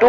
2,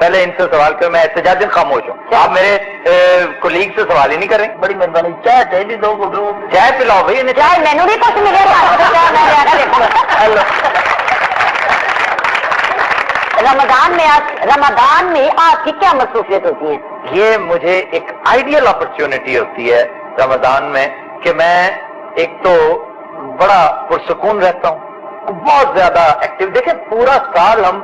پہلے ان سے سوال کرو. میں احتجاجن خاموش ہوں. آپ میرے کولیگ سے سوال ہی نہیں کریں. بڑی مہربانی. چائے چاہیے دو گھٹوں. چائے پلاؤ بھائی. چائے مینو بھی کچھ ملے گا. رمضان میں آپ کی کیا مصروفیت ہوتی ہے؟ یہ مجھے ایک آئیڈیل اپرچونٹی ہوتی ہے رمضان میں کہ میں ایک تو بڑا پرسکون رہتا ہوں, بہت زیادہ ایکٹیو. دیکھیں پورا سال ہم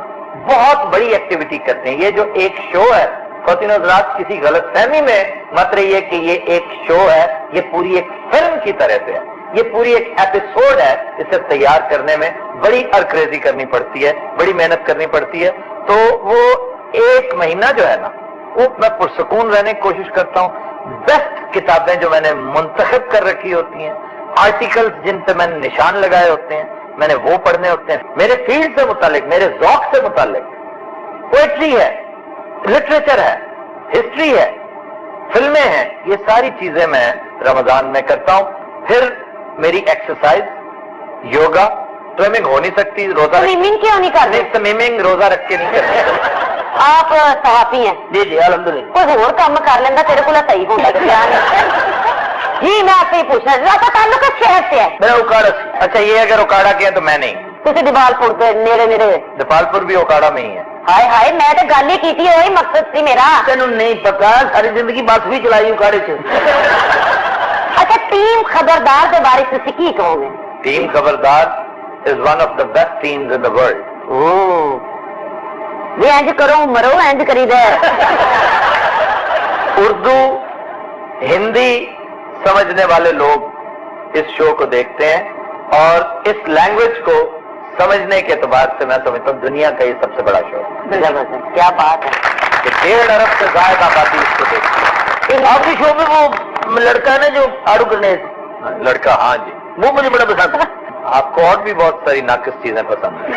بہت بڑی ایکٹیویٹی کرتے ہیں. یہ جو ایک شو ہے خواتین حضرات, کسی غلط فہمی میں مت رہیے کہ یہ ایک شو ہے. یہ پوری ایک فلم کی طرح سے ہے. یہ پوری ایک ایپیسوڈ ہے. اسے تیار کرنے میں بڑی ارکریزی کرنی پڑتی ہے, بڑی محنت کرنی پڑتی ہے. تو وہ ایک مہینہ جو ہے نا, وہ میں پرسکون رہنے کی کوشش کرتا ہوں. بیسٹ کتابیں جو میں نے منتخب کر رکھی ہوتی ہیں, آرٹیکلز جن پہ میں نے نشان لگائے ہوتے ہیں, میں نے وہ پڑھنے ہوتے ہیں. میرے فیلڈ سے متعلق, میرے ذوق سے متعلق پوئٹری ہے, لٹریچر ہے, ہسٹری ہے, فلمیں ہیں. یہ ساری چیزیں میں رمضان میں کرتا ہوں. پھر میری ایکسرسائز, یوگا. سوئمنگ ہو نہیں سکتی روزہ. سوئمنگ کیوں نہیں کرتے؟ سوئمنگ روزہ رکھ کے نہیں کرتے. آپ صحافی ہیں؟ جی جی الحمدللہ. کوئی اور کام کر لینا تیرے کو صحیح ہوتا جی. میں آپ سے ہی پوچھنا, آپ کا تعلق کس شہر سے ہے؟ میرا اوکاڑا سے. اچھا, یہ اگر اوکاڑا کے ہیں تو میں نہیں. تھی دیپال پور پہ نیڑے نیڑے. دیپال پور بھی اوکاڑا میں ہی ہے. ہائے ہائے, میں تو گل ہی کی تھی, وہی مقصد سی میرا. تینوں نہیں پتا, ساری زندگی بس بھی چلائی اوکاڑے سے. اچھا, ٹیم خبردار کے بارے میں کی کہو گے؟ ٹیم خبردار is one of the best teams in the world. یہ انج کرو مرو انج کری دے. اردو ہندی سمجھنے والے لوگ اس شو کو دیکھتے ہیں, اور اس لینگویج کو سمجھنے کے اعتبار سے میں سمجھتا ہوں دنیا کا یہ سب سے بڑا شو ہے. کیا بات ہے کہ 1.5 ارب سے زائد آبادی اس کو دیکھتی ہے. آپ کے شو میں وہ لڑکا ہے نا جو آڑو گرنیڈ لڑکا, ہاں جی, وہ مجھے بڑا پسند ہے. آپ کو اور بھی بہت ساری ناقص چیزیں پسند ہیں.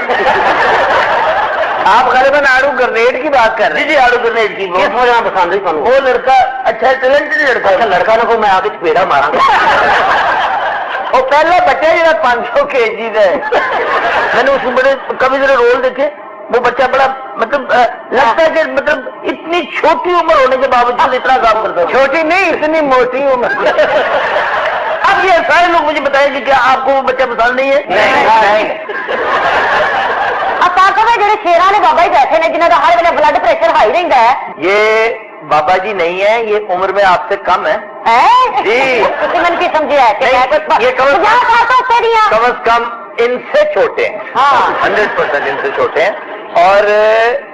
آپ غالباً آڑو گرنیڈ کی بات کر رہے ہیں. جی آڑو گرنیڈ کی کس وجہ پسند ہے؟ وہ لڑکا اچھا ٹیلنٹڈ لڑکا. اچھا لڑکا نا کو میں آپ پیڑا مارا گا. اور پہلا بچہ جو 500 kg ہے, میں نے اس میں بڑے کبھی ذرا رول دیکھے. وہ بچہ بڑا مطلب لگتا ہے کہ مطلب اتنی چھوٹی عمر ہونے کے باوجود اتنا کام کرتا ہے. چھوٹی نہیں, اتنی موٹی عمر. اب یہ سارے لوگ مجھے بتائیں کہ کیا آپ کو وہ بچہ پسند نہیں ہے؟ نہیں. جڑے شیر والے بابا ہی بیٹھے ہیں جنہوں کا ہر ویلے بلڈ پریشر ہائی رہتا ہے, یہ بابا جی نہیں ہے, یہ عمر میں آپ سے کم ہے. جی میں نے سمجھا ہے یہ کم از کم ان سے چھوٹے ہیں. 100% ان سے چھوٹے ہیں. اور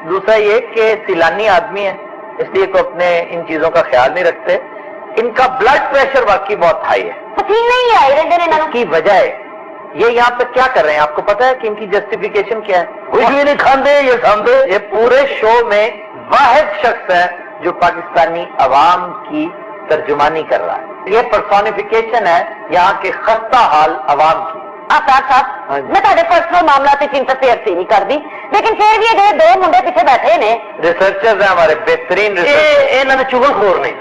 دوسرا یہ کہ سیلانی آدمی ہے, اس لیے کو اپنے ان چیزوں کا خیال نہیں رکھتے. ان کا بلڈ پریشر واقعی بہت ہائی ہے. نہیں آئی کی وجہ ہے یہ یہاں پہ کیا کر رہے ہیں آپ کو پتا ہے کہ ان کی جسٹیفیکیشن کیا ہے؟ کچھ بھی نہیں کھاندے یہ سامنے. یہ پورے شو میں واحد شخص ہے جو پاکستانی عوام کی ترجمانی کر رہا ہے. یہ پرسونیفیکیشن ہے یہاں کے خستہ حال عوام کی. صاحب میں تھوڑے پرسنل معاملات انٹرفیئر نہیں کر دی, لیکن پھر بھی یہ دو منڈے پیچھے بیٹھے نے ریسرچرز ہیں ہمارے, بہترین ریسرچر. چگل خور نہیں.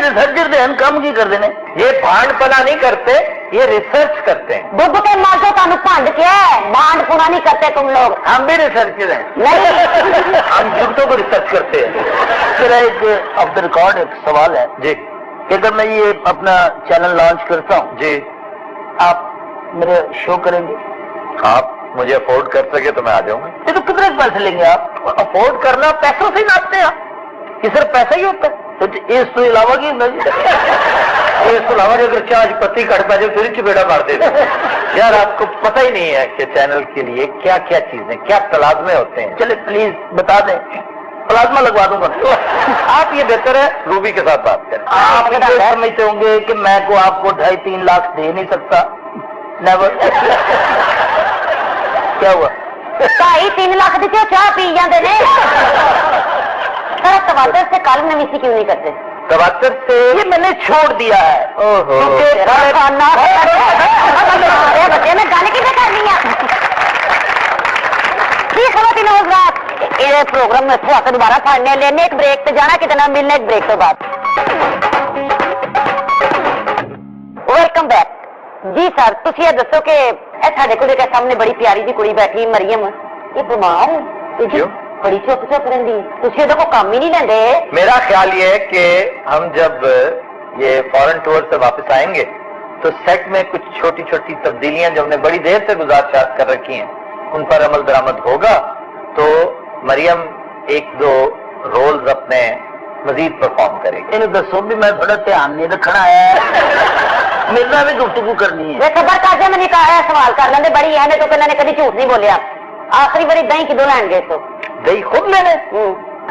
ریسرچر ہم کام کی کرتے ہیں, یہ بانڈ پنا نہیں کرتے, یہ ریسرچ کرتے ہیں. دب کے مارچو تم پانڈ کیا ہے, بانڈ پنا نہیں کرتے تم لوگ. ہم بھی ریسرچر ہیں, ہم جگتوں کو ریسرچ کرتے ہیں. میرا ایک آف دا ریکارڈ ایک سوال ہے جی, کہ اگر میں یہ اپنا چینل لانچ کرتا ہوں جی, آپ میرے شو کریں گے؟ آپ مجھے افورڈ کر سکے تو میں آ جاؤں گا. یہ تو کتنے پیسے لیں گے آپ؟ افورڈ کرنا پیسوں سے ہی ناپتے ہیں آپ, یہ صرف پیسہ ہی ہوتا ہے. اس تو علاوہ کی اس کو علاوہ اگر چارج پتی کٹ پہ جائے پھر چپیڑا مار دے. یار آپ کو پتہ ہی نہیں ہے کہ چینل کے لیے کیا کیا چیزیں, کیا تلازمے ہوتے ہیں. چلے پلیز بتا دیں, پلازما لگوا دوں گا. آپ یہ بہتر ہے روبی کے ساتھ بات کریں. آپ سمجھتے ہوں گے کہ میں کو آپ کو 2.5-3 لاکھ دے نہیں سکتا. نیور. کیا ہوا 2.5-3 لاکھ دیتے چاہ پی جاتے ہیں. تواتر سے کال میں مسی کیوں نہیں کرتے؟ تواتر سے یہ میں نے چھوڑ دیا ہے. بچے میں گل کی کرنی ہے. پروگرام میں دوبارہ پڑھنے لینے ایک بریک پہ جانا, کتنا ملنا ایک بریک کے بعد. Welcome back. جی سر, تھی یہ دسو کہ سارے کو سامنے بڑی پیاری جی کڑی بیٹھی مریم, یہ بیمار ہے. بڑی چپ چپ رہی تھی کو کام ہی نہیں لیندے. میرا خیال یہ ہے کہ ہم جب یہ فورن ٹور سے واپس آئیں گے تو سیٹ میں کچھ چھوٹی چھوٹی تبدیلیاں جو ہم نے بڑی دیر سے گزارشات کر رکھی ہیں ان پر عمل درآمد ہوگا تو مریم ایک دو رولز اپنے مزید پرفارم کرے گی. انہیں دسو بھی میں تھوڑا دھیان نہیں رکھنا ہے میرا بھی گفتگو کرنی ہے. خبر تازہ میں نے کہا سوال کر لیں بڑی ہے تو کہ نے کبھی جھوٹ نہیں بولیا. آخری باری دہی کدو لین گئے تو دہی خود لینے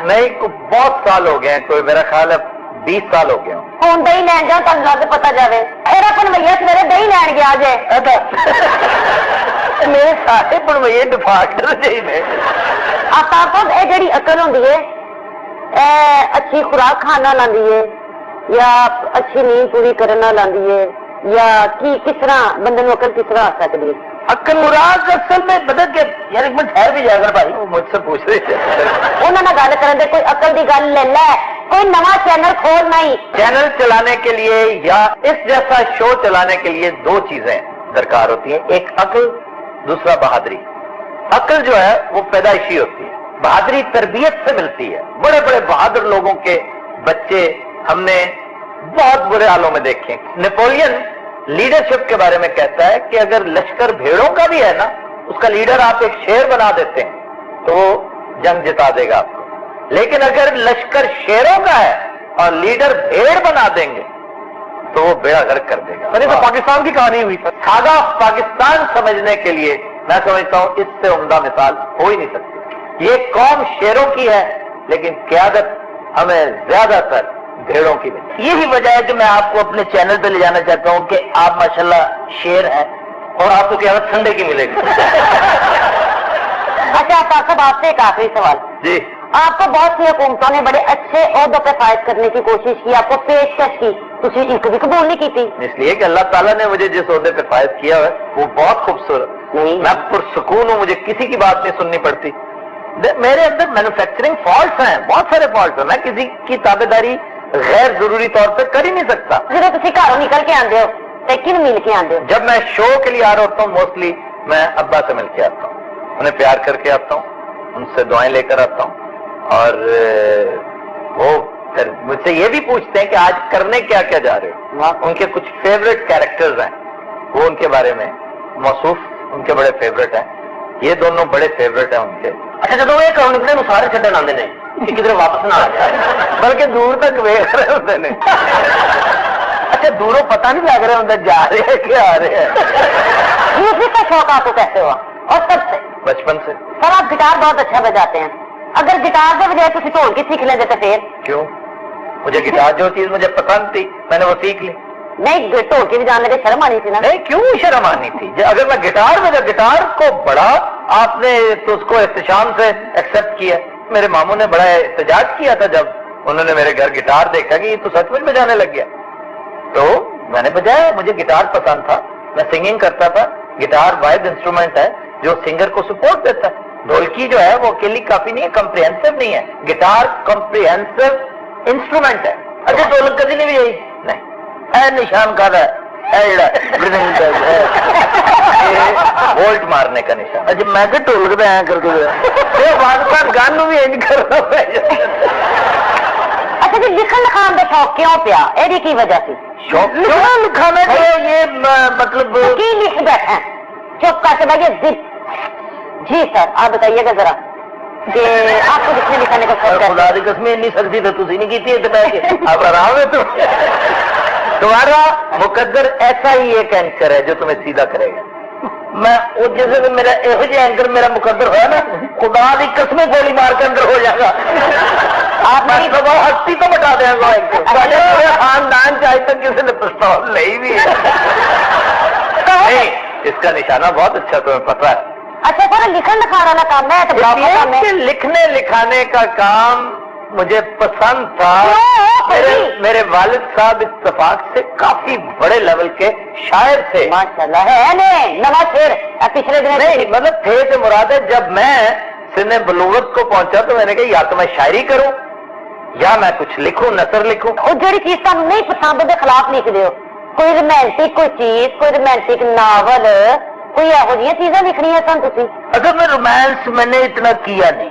نہیں بہت سال ہو گئے ہیں کوئی میرا خیال ہے 20 سال ہو گئے ہوں دہی لین جاؤ تم لگ پتا جائے میرا پنویا سویرے دہی لین گیا جائے میرے سارے پنوئیے دفاع کر چاہیے. آپ یہ جڑی عقل ہوتی ہے اچھی خوراک کھانا لاندی ہے یا اچھی نیند پوری کرنا لاندی ہے یا کس طرح بندے نو عقل کس طرح آ سکتی ہے؟ عقل مراد اصل میں بدل کے یار ایک منٹ ٹھہر بھی جائے گا بھائی مجھ سے پوچھ رہے تھے انہوں نے گل کرنے دے کوئی عقل کی گل لے لے کوئی نواں چینل کھولنا ہی. چینل چلانے کے لیے یا اس جیسا شو چلانے کے لیے دو چیزیں درکار ہوتی ہیں ایک عقل دوسرا بہادری. عقل جو ہے وہ پیدائشی ہوتی ہے بہادری تربیت سے ملتی ہے. بڑے بڑے بہادر لوگوں کے بچے ہم نے بہت برے حالوں میں دیکھے. نیپولین لیڈرشپ کے بارے میں کہتا ہے کہ اگر لشکر بھیڑوں کا بھی ہے نا اس کا لیڈر آپ ایک شیر بنا دیتے ہیں تو وہ جنگ جتا دے گا آپ کو. لیکن اگر لشکر شیروں کا ہے اور لیڈر بھیڑ بنا دیں گے تو وہ بیڑا غرق کر دے گا. ارے تو پاکستان کی کہانی ہوئی تھی. سادہ پاکستان سمجھنے کے لیے میں سمجھتا ہوں اس سے عمدہ مثال ہو ہی نہیں سکتی. یہ قوم شیروں کی ہے لیکن قیادت ہمیں زیادہ تر بھیڑوں کی ملتی. یہی وجہ ہے کہ میں آپ کو اپنے چینل پہ لے جانا چاہتا ہوں کہ آپ ماشاءاللہ شیر ہیں اور آپ کو قیادت ٹھنڈے کی ملے گی. اچھا صاحب آپ سے ایک آخری سوال. جی آپ کو بہت سی حکومتوں نے بڑے اچھے عہدوں پہ فائز کرنے کی کوشش کی آپ کو پیشکش کی تھی ایک بھی قبول نہیں کی تھی. اس لیے کہ اللہ تعالیٰ نے مجھے جس عہدے پہ فائز کیا ہے وہ بہت خوبصورت میں پرسکون ہوں. مجھے کسی کی بات نہیں سننی پڑتی. میرے اندر مینوفیکچرنگ فالٹس ہیں بہت سارے فالٹس ہیں. میں کسی کی تابع داری غیر ضروری طور پہ کر ہی نہیں سکتا. جب تھی گھروں نکل کے آتے ہو تو مل کے آتے ہو؟ جب میں شو کے لیے آ رہا ہوتا ہوں موسٹلی میں ابا سے مل کے آتا ہوں انہیں پیار کر کے آتا ہوں ان سے دعائیں لے کر آتا ہوں اور وہ مجھ سے یہ بھی پوچھتے ہیں کہ آج کرنے کیا کیا جا رہے ہو. ان کے کچھ فیوریٹ کیریکٹرز ہیں وہ ان کے بارے میں موصوف ان کے بڑے فیوریٹ ہیں. یہ دونوں بڑے فیوریٹ ہیں ان کے. اچھا جب یہ کرو نکلے سارے چڈن آتے ہیں کہ کدھر واپس نہ آ جائے بلکہ دور تک ویخ رہے ہوتے ہیں. اچھا دوروں پتہ نہیں لگ رہا ہوتا جا رہے ہیں کہ آ رہے ہیں. میوزک کا شوق آپ کو کیسے ہوا اور کب سے؟ بچپن سے. سر آپ گٹار بہت اچھا بجاتے ہیں. اگر گٹار کے بجائے کسی ڈھول کی سیکھ لیں تو پھر کیوں؟ مجھے گٹار جو چیز مجھے پسند تھی میں نے وہ سیکھ لی. نہیں ڈھول کی بجانے کی شرم آنی تھی نا. نہیں کیوں شرم آنی تھی؟ اگر میں گٹار کو بڑا آپ نے تو اس کو احتشام سے ایکسپٹ کیا. میرے ماموں نے بڑا احتجاج کیا تھا جب انہوں نے میرے گھر گٹار دیکھا کہ یہ تو سچ میں بجانے لگ گیا تو میں نے بجایا. مجھے گٹار پسند تھا میں سنگنگ کرتا تھا. گٹار واحد انسٹرومنٹ ہے جو سنگر کو سپورٹ دیتا ہے. ڈھولکی جو ہے وہ اکیلی کافی نہیں ہے کمپریہنسو نہیں ہے. گٹار کمپریہنسو انسٹرومنٹ ہے. اچھا ڈھولک کبھی نہیں بھی یہی نہیں اے نشان کا وولٹ مارنے کا نشان. اچھا میں کہ ڈھولک پہ کر کے گن بھی انج کرنا پہ. اچھا جی لکھن لکھان کا شوق کیوں پیا یہ کی وجہ سے؟ شوق لکھانا یہ مطلب کی لکھ بیٹھے چپ کر کے بھائی. جی سر آپ بتائیے گا ذرا کہ آپ کو لکھنے لکھانے کا شوق ہے؟ خدا کی قسم نہیں سکتی تو تھی نہیں کی تھی آپ آرام ہے. تمہارا مقدر ایسا ہی ایک اینکر ہے جو تمہیں سیدھا کرے گا. میں جیسے میرا یہو جہ اینکر میرا مقدر ہوا نا خدا کی قسم گولی مار کے اندر ہو جائے گا. آپ میری سب ہستی تو بتا دیں گا. خاندان چاہے تک کسی نے پستول نہیں بھی نہیں. اس کا نشانہ بہت اچھا تمہیں پتا ہے. اچھا سر لکھن لکھانے والا کام ہے تو لکھنے لکھانے کا کام مجھے پسند تھا. میرے والد صاحب اتفاق سے کافی بڑے لیول کے شاعر تھے. ماشاءاللہ ہے نواں شعر پچھلے دن نہیں مطلب تھے سے مراد ہے. جب میں سن بلوغت کو پہنچا تو میں نے کہا یا تو میں شاعری کروں یا میں کچھ لکھوں نثر لکھوں. اور جڑی چیز تم نہیں پسند کے خلاف لکھ دو. کوئی رومانٹک کوئی چیز کوئی رومانٹک ناول کوئی یہو جی چیزیں لکھنی سن تھی. اگر میں رومانس میں نے اتنا کیا نہیں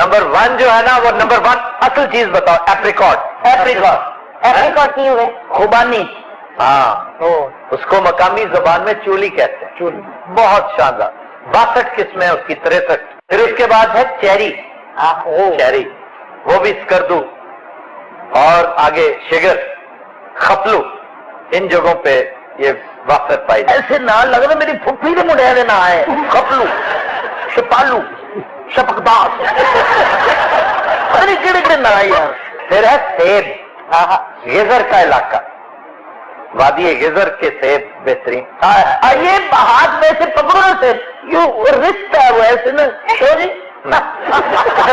نمبر 1 جو ہے نا وہ نمبر 1 اصل چیز بتاؤ. ایپریکاٹ. ایپریکاٹ کی ہوئے خوبانی. ہاں اس کو مقامی زبان میں چولی کہتے ہیں. چولی بہت شاندار. 62 قسمیں اس کی 63. پھر اس کے بعد ہے چیری. چیری وہ بھی اسکردو. اور آگے شگر خپلو. ان جگہوں پہ یہ وافر پائی. ایسے نہ لگ رہا میری پھپھی کے منڈے نہ آئے. خپلو شپالو شپکداس ارے کہڑے کہڑے نہ یار. پھر ہے سیب. گیزر کا علاقہ وادی گیزر کے سیب بہترین. یہ ہاتھ میں سے پکڑو نا سیب یوں رشت ہے وہ ایسے نا جی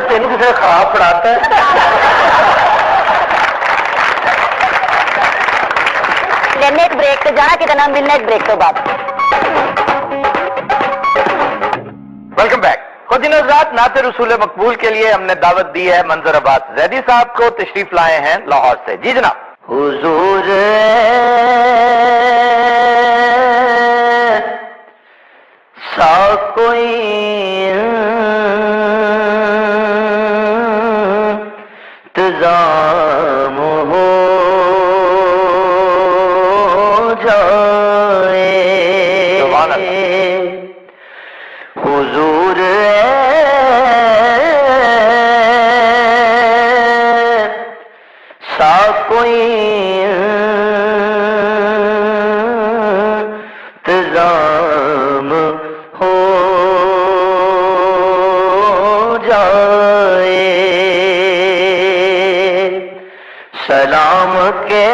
تین کسی خراب پڑھاتا ہے. لینے ایک بریک تو جانا کتنا ملنا ایک بریک تو بعد. Welcome back. خود ان حضرات نعت رسول مقبول کے لیے ہم نے دعوت دی ہے منظر عباس زیدی صاحب کو. تشریف لائے ہیں لاہور سے. جی جناب. حضور سا کوئی انتظام ہو جائے. حضور سا کوئی انتظام ہو جائے. سلام کے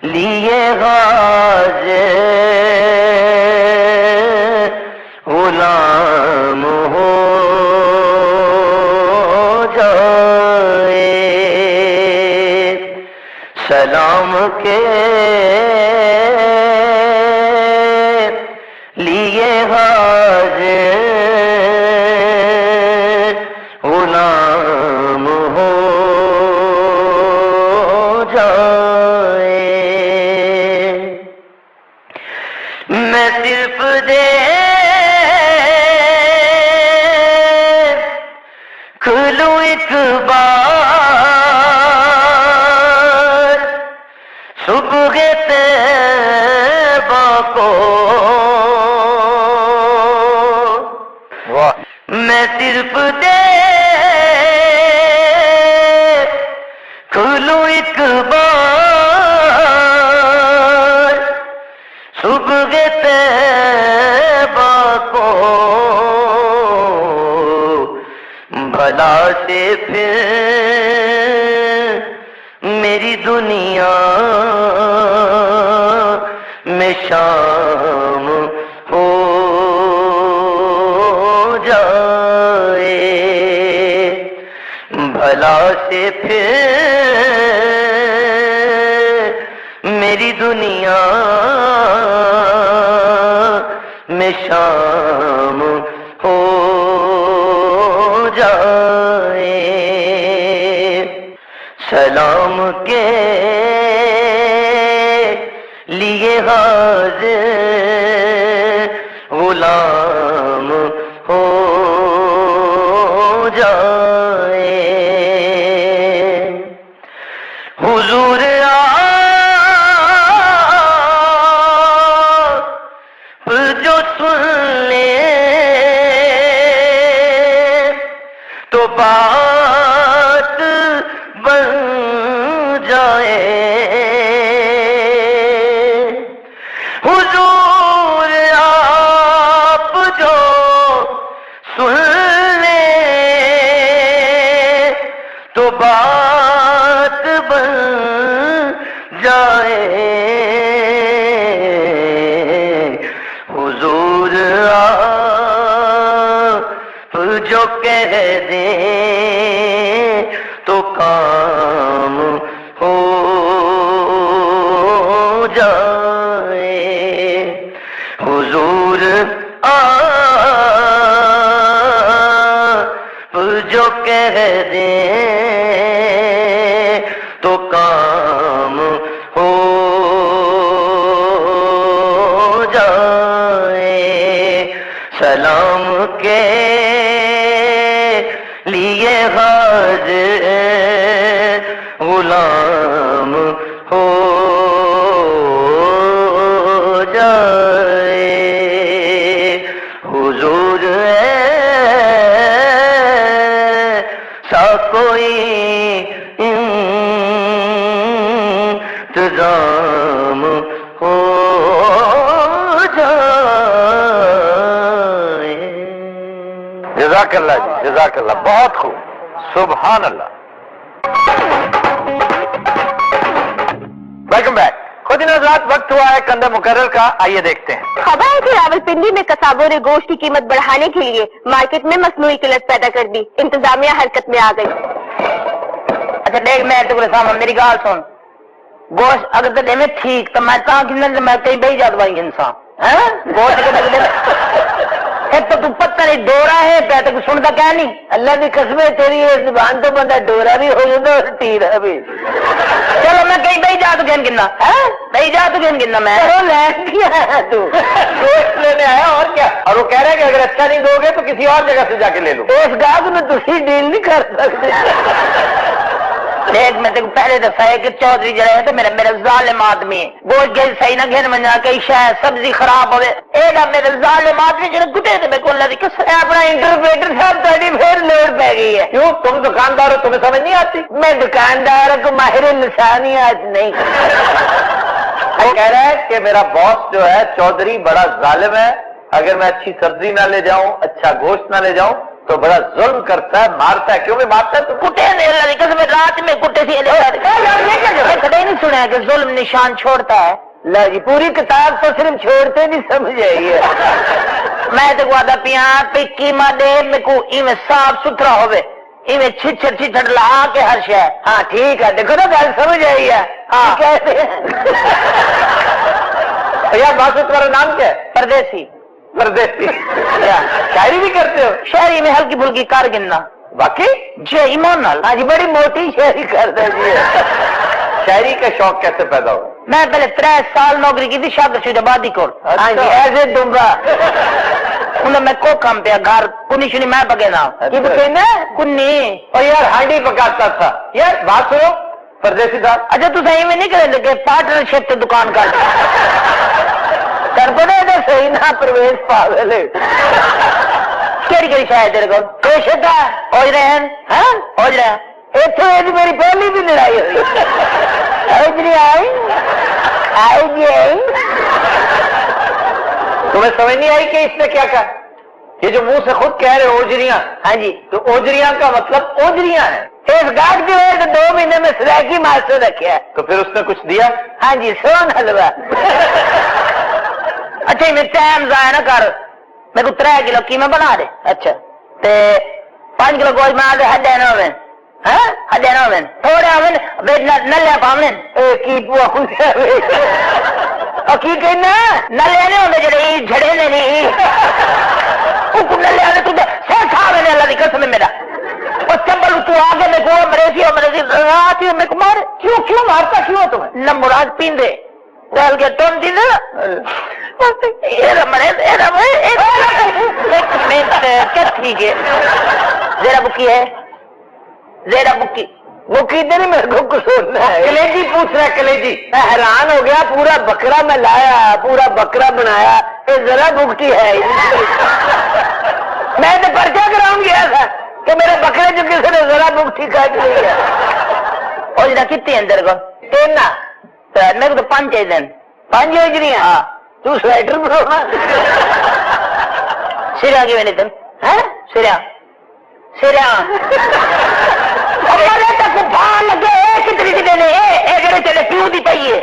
لیے حاضر غلام ہو جائے. سلام کے لیے حاضر غلام ہو جائے. میں صرف کھلوں ایک بار صبح طیبہ کو. میں صرف کھلوں ایک بار صبح طیبہ کو. بھلا سے پھر میری دنیا میں شام ہو جائے. بھلا سے پھر میری دنیا میں شام ہو جائے. سلام کے لیے حاضر غلام ہو جائے. حضور جو سن لے تو بات بن جائے. حضور آپ جو سن لے تو بات بن جائے. حضور آپ جو کہہ دیں تو کام ہو جائے. حضور آپ جو کہہ دیں تو کام ہو جائے. سلام کے لیے حاضر غلام ہو جائے حضور ایسا کوئی انتظام ہو جائے. جزاک اللہ جی، جزاک اللہ، بہت خوب، سبحان اللہ. Welcome back. خود حضرات وقت ہوا ہے کندہ مقرر کا، آئیے دیکھتے ہیں. خبر ہے کہ راولپنڈی میں کسابوں نے گوشت کی قیمت بڑھانے کے لیے مارکیٹ میں مصنوعی قلت پیدا کر دی. انتظامیہ حرکت میں آ گئی. اچھا دیکھ، میں تو سامنے میری گال سن. گوشت اگر تو میں ٹھیک تو میں میں کہیں بہی جات بائی انسان گوشت ایک تو پتہ نہیں ڈورا ہے پہ تو سنتا کیا نہیں. اللہ کی قسم تیری زبان تو بندہ ڈورا بھی ہو جاتا اور ٹیرا بھی. چلو میں کہیں بہی جات گین گننا بہی جات گین گننا میں گوشت لینے آیا اور کیا. اور وہ کہہ رہے کہ اگر اچھا نہیں دو گے تو کسی اور جگہ سے جا کے لے لو. اس گاہک میں تھی ڈیل نہیں کر سکتے. دیکھ میں پہلے دفعہ ہے کہ چودھری جڑے ہے تو میرا ظالم آدمی ہے. گوشت گیل صحیح نہ گھن منجا کئی شاید سبزی خراب ہوئے اے دا میرا ظالم آدمی جڑے گھٹے تھے میں کو اللہ دی قسم اپنا انٹرپریٹر صاحب تاری پھر لوڑ پہ گئی ہے. کیوں تم دکاندار ہو تمہیں سمجھ نہیں آتی؟ میں دکاندار کو ماہر لسانیات نہیں. وہ کہہ رہا ہے کہ میرا باس جو ہے چودھری بڑا ظالم ہے. اگر میں اچھی سبزی نہ لے جاؤں اچھا گوشت نہ لے جاؤں تو بڑا ظلم کرتا ہے، مارتا ہے. کیوں بھی مارتا ہے؟ تو کٹے رات میں کٹے سی نہیں سنا کہ ظلم نشان چھوڑتا ہے. لا جی پوری کتاب تو صرف چھوڑتے نہیں سمجھ آئی ہے. میں تو آدھا پیا قیمہ دے میں کو ایویں صاف ستھرا ہوئے ایویں چھچڑ لا کے ہر شے. ہاں ٹھیک ہے، دیکھو نا گل سمجھ آئی ہے. ہاں کہتے ہیں یار بات تمہارا نام کیا ہے؟ پردیسی. پردیسی شاعری بھی کرتے ہو؟ شاعری میں ہلکی پھلکی کر گننا. باقی جی ایمان نال ہاں جی بڑی موٹی شاعری کرتا جی. شاعری کا شوق کیسے پیدا ہوا؟ میں پہلے 3 سال نوکری کی تھی شادر شد آبادی کو. ہاں جی ایسے ڈوبا انہیں میں کو کام پیا گھر کنی شنی میں پکے نا کہنا کنی اور یار ہانڈی پکاتا تھا. یار بات سنو پردیسی صاحب. اچھا تو صحیح میں نہیں کرے کہ پارٹنرشپ سے دکان کر پڑے تو صحیح نہ پرویز پاگل کہڑی شاید تیرے کو کوشت ہے اوجرے ہیں اوجرے اتو میری پہلی بھی لڑائی ہوئی. اوجری آئی آئی جی آئی. تمہیں سمجھ نہیں آئی کہ اس نے کیا کہا؟ یہ جو منہ سے خود کہہ رہے اوجریاں. ہاں جی تو اوجریاں کا مطلب اوجریاں ہیں. اس گاہک جو ہے تو 2 مہینے میں سلیکی ماسٹر رکھا ہے. تو پھر اس نے کچھ دیا؟ ہاں جی سون حلوہ. اچھا میں ٹائم ضائع نہ کر میرے کو 3 کلو قیمہ بنا دے. اچھا تے 5 کلو گوشت بنا دے. ہڈے نہ ہوئے ہڈے نہ ہوئے تھوڑے ہوئے نلیا پاویں کی پوا کی کہنا نلیا نہیں ہوتے جڑے جھڑے نے نہیں نلیا نے تو سر کھا میں اللہ کی قسم میرا اور چمبل تو آگے میں کو مرے رات میرے کو مار کیوں مارتا کیوں تمہیں نہ مراد پیندے ڈال کے ٹون دی نا ٹھیک ہے. زیرا بکی ہے زیرا بکی بکی ادھر میرے کو کچھ سننا ہے. کلیجی پوچھ رہا ہے کلیجی. میں حیران ہو گیا پورا بکرا میں لایا پورا بکرا بنایا یہ ذرا بکتی ہے. میں تو پرچہ کراؤں گیا تھا کہ میرے بکرے جو کسی نے ذرا بکتی کاٹ لی ہے. اور جنا کتنی اندر کو 3 میرے کو تو 5 چاہیے 5 ہوجری. ہاں تو سویٹر بنانا سریا کی نہیں تم سریا سریا لگے کتنی کتنے چلے کیوں دی پائیے.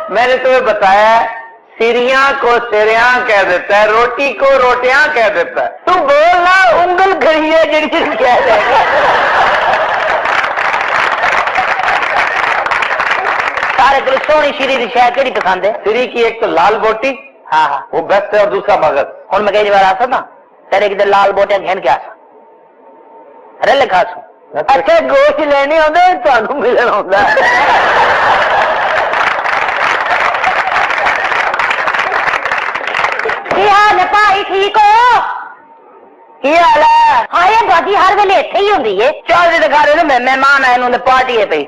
میں نے تمہیں بتایا سیریاں کو سیریاں کہہ دیتا ہے روٹی کو روٹیاں کہہ دیتا ہے. تو بولنا انگل گھڑی ہے جڑی چیز کہہ دے. سارے کو سونی شیری کی شاید کہڑی پسند ہے؟ سری کی ایک تو لال بوٹی. ہاں ہاں وہ بیسٹ ہے اور دوسرا مغز. ہوں میں کئی بار آ سکتا تیرے کدھر لال بوٹیاں گھن کے آ سا رل کھا سو. اچھا گوشت لینے آتے تمہیں ملن آتا ہے. جی ہاں کی حال ہے؟ ہائے باجی ہر ویلے اتنے ہی ہوندی ہے. چل دکھا رہے میں مہمان آئے انہوں نے پارٹی ہے پی.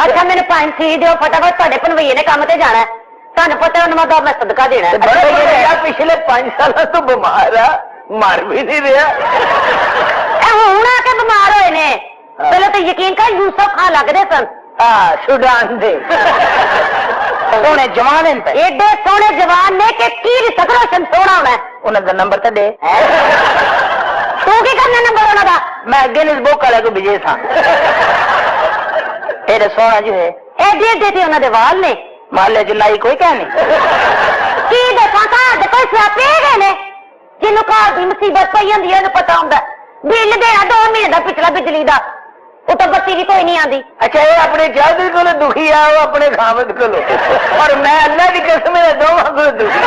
اچھا میرے 5 سی دیو فٹافٹ تھوڑے پنوئیے نے کام تے جانا ہے. تمہیں پتا انہوں میں صدقہ دینا ہے. پچھلے 5 سال تو بیمار ہے مر بھی نہیں رہا ہوں آ کے بیمار ہوئے نے. پہلے تو یقین کر یوسف خان لگتے سن سوڈان دے سونے جوان ایڈے سونے جوان نے کہ کی روشن سونا ہونا ہے. انہوں کا نمبر تو دے. تو کی کرنا نمبر انہوں کا؟ میں گینس بک والے کو بھیجے تھا. تیرے سونا جو ہے ایڈے ایڈے تھے انہوں نے وال نے محلے چلائی کوئی کہ نہیں کی دسا گھر کوئی سیاپے گئے نے جنوں گھر کی مصیبت پی ہوتی ہے پتا ہوتا بل دینا 2 مہینے کا پچھلا بجلی کا وہ تو بتی بھی کوئی نہیں آتی. اچھا یہ اپنے جادو کو دکھی آ وہ اپنے خامد کو اور میں اللہ کی قسم دونوں کو دکھی.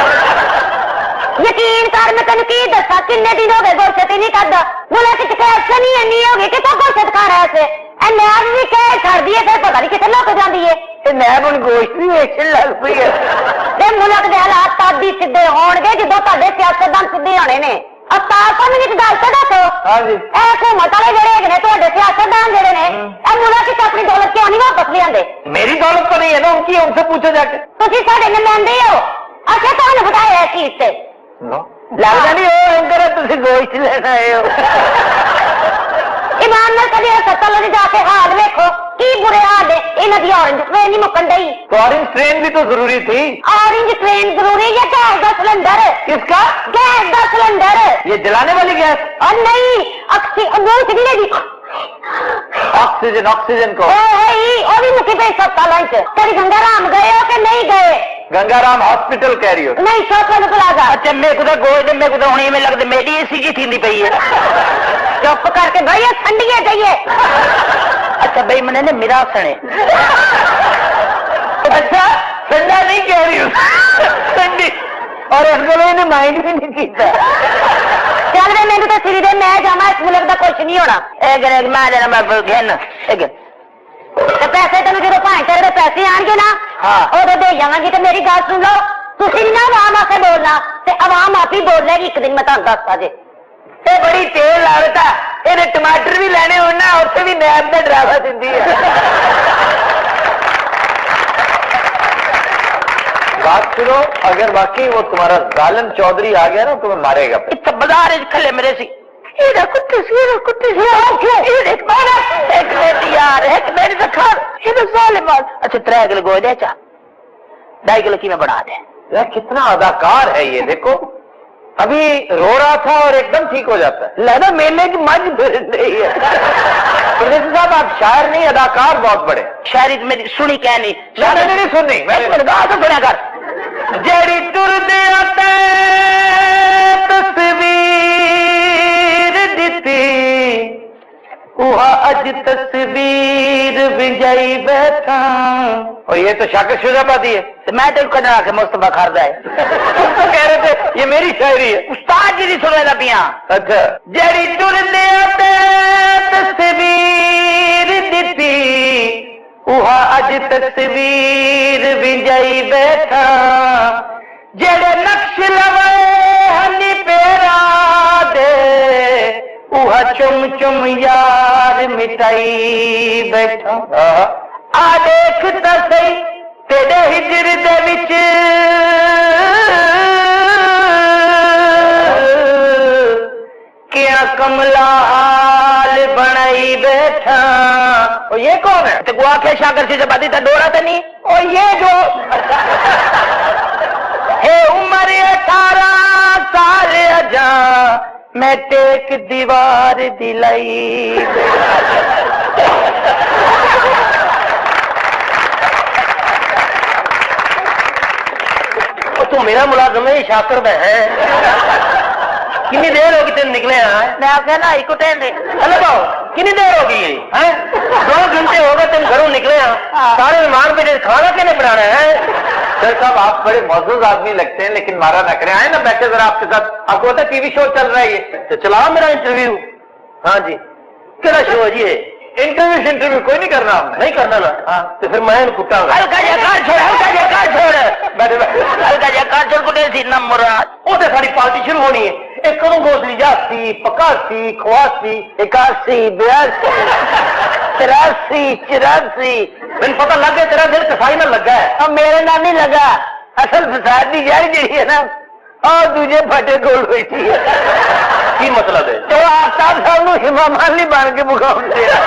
یقین کر میں تین کی دسا کن دن ہو گئے گوشت ہی نہیں کرتا ملک ایسا نہیں اینی ہو گئی کتنا گوشت کھا رہا ہے. نیب بھی کہ چڑ دی ہے پھر پتا نہیں کتنے لوگ جاتی ہے. نیب ہوں گوشت بھی ویچن لگ پی ہے. ملک کے حالات تادی سیدے ہون گے جدو تے سیاستدان سیدے ہونے نے. افطار ایک گل تو دسو حکومت والے جڑے نے تے سیاستدان جڑے نے ملک اپنی دولت کیوں نہیں واپس لے آتے؟ میری دولت تو نہیں ہے نا ان کی ان سے پوچھو جا کے. تھی سارے نمائندے ہو. اچھا تمہیں بتایا اس چیز سے لگتا نہیں وہ تھی گوشت لینا ہے. ایمان نال کدی ہسپتال جا کے حال ویکھو کی برے حال ہے. یہاں کی اورنج ٹرین نہیں مکن ڈی. اورنج ٹرین بھی تو ضروری تھی. اورنج ٹرین ضروری ہے گیس کا سلنڈر. کس کا؟ گیس کا سلنڈر. یہ جلانے والی گیس؟ اور نہیں آکسیجن آکسیجن کو وہ بھی مکی پہ ہسپتال کبھی گنگا رام گئے ہو کہ نہیں گئے؟ گنگا رام ہاسپٹل کہہ رہی ہو؟ نہیں شوقت پلازا. اچھا میرے کو گوشت میرے کو ہونی میں لگتا میری اے سی جی تھی پی ہے. چپ کر کے بھائی ٹھنڈی چاہیے. اچھا بھائی میں نے میرا سنے. اچھا ٹھنڈا نہیں کہہ رہی ہوں ٹھنڈی اور اس کو نے مائنڈ بھی نہیں کیتا. چل رہے میرے تو سری دے میں جانا اس ملک کا کچھ نہیں ہونا. پیسے تین جب تیرے پیسے آن گے نا ادو دے جانا گی تو میری گل سن لو. تھی نہ عوام آ کے بولنا عوام آپ ہی بول رہے گی ایک دن میں تمہیں دستا جی. بڑی تیل لاگت ہے یہ ٹماٹر بھی لینے ہونا اتنے بھی نیب کا ڈراوا دینی ہے. بات سنو اگر واقعی وہ تمہارا ظالم چودھری آ گیا نا تمہیں مارے گا. بازار کھلے میرے سی اچھا 3 کلو گوشت دے چا 2.5 کلو کی میں بنا دے. کتنا اداکار ہے یہ دیکھو ابھی رو رہا تھا اور ایک دم ٹھیک ہو جاتا ہے. لگتا میلے کی مجھ نہیں ہے. پردیسی صاحب آپ شاعر نہیں اداکار بہت بڑے. شاعری میری سنی کہ نہیں سنی میں سنیا کر جیڑی ٹر دیا تصویر دیتی وہ اج تصویر بجائی بیٹھا. اور یہ تو شاکر شجابادی ہے. میں تو کہنا کہ مصطفیٰ خاردہ ہے. کہہ رہے تھے یہ میری شاعری ہے. استاد جی نہیں سنے لگیاں. اچھا جیڑی ٹر دیا تصویر دیتی وہ اج تصویر بجائی بیٹھا. جڑے نقش لوے ہنی پیرا دے وہ چم چم یار مٹائی بیٹھا. آ دیکھتا سی تیرے ہجر دے وچ کیا کملا حال بنائی بیٹھا. اور یہ کون ہے؟ تو وہ آخر شاکر سے بادی تھا ڈورا تو نہیں. اور یہ جو ہے عمر 18 سال اجا میں ٹیک دیوار دلائی. تو میرا ملازم ہے شاکر میں ہے. کنی دیر ہوگی تین نکلے ہیں؟ میں آپ کہنا ایک ٹائم دے ہلو باؤ کنی دیر ہوگی 2 گھنٹے ہو گئے تم گھروں نکلے ہیں. سارے مہمان پہ کھانا کہنے بنانا ہے. سر صاحب آپ بڑے معزز آدمی لگتے ہیں لیکن مارا نہ کریں. آئے نا بیٹھے ذرا آپ کے ساتھ. آپ کو پتا ٹی وی شو چل رہا ہے یہ تو چلاؤ میرا انٹرویو. ہاں جی کیا شو ہے جی؟ انٹرویو کوئی نہیں کرنا. نہیں کرنا نا تو پھر میں کٹا گا. ہلکا جا کار چھوڑ ہلکا جا کار چھوڑ کٹے سی نہ مراد وہ تو ساری پارٹی شروع ہونی ہے. ایک کدوں گوزری 81 85 81 81 82 83 84 میں پتہ لگ گیا تیرا دل کسائی نہ لگا ہے. اب میرے نام نہیں لگا. اصل فساد کی جڑ جڑی ہے نا اور دوجے پھٹے کول بیٹھی ہے. کی مطلب ہے؟ تو آفتاب صاحب نو امام علی بن کے مقام دیا.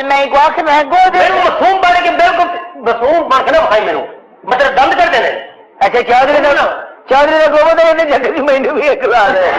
میں ایک واقع میں معصوم بنے کے بالکل معصوم بن کے نہ بھائی میرے مطلب دند کر دینے. اچھا چودھری کا گوبر جگہ مینو بھی ایک بات ہے.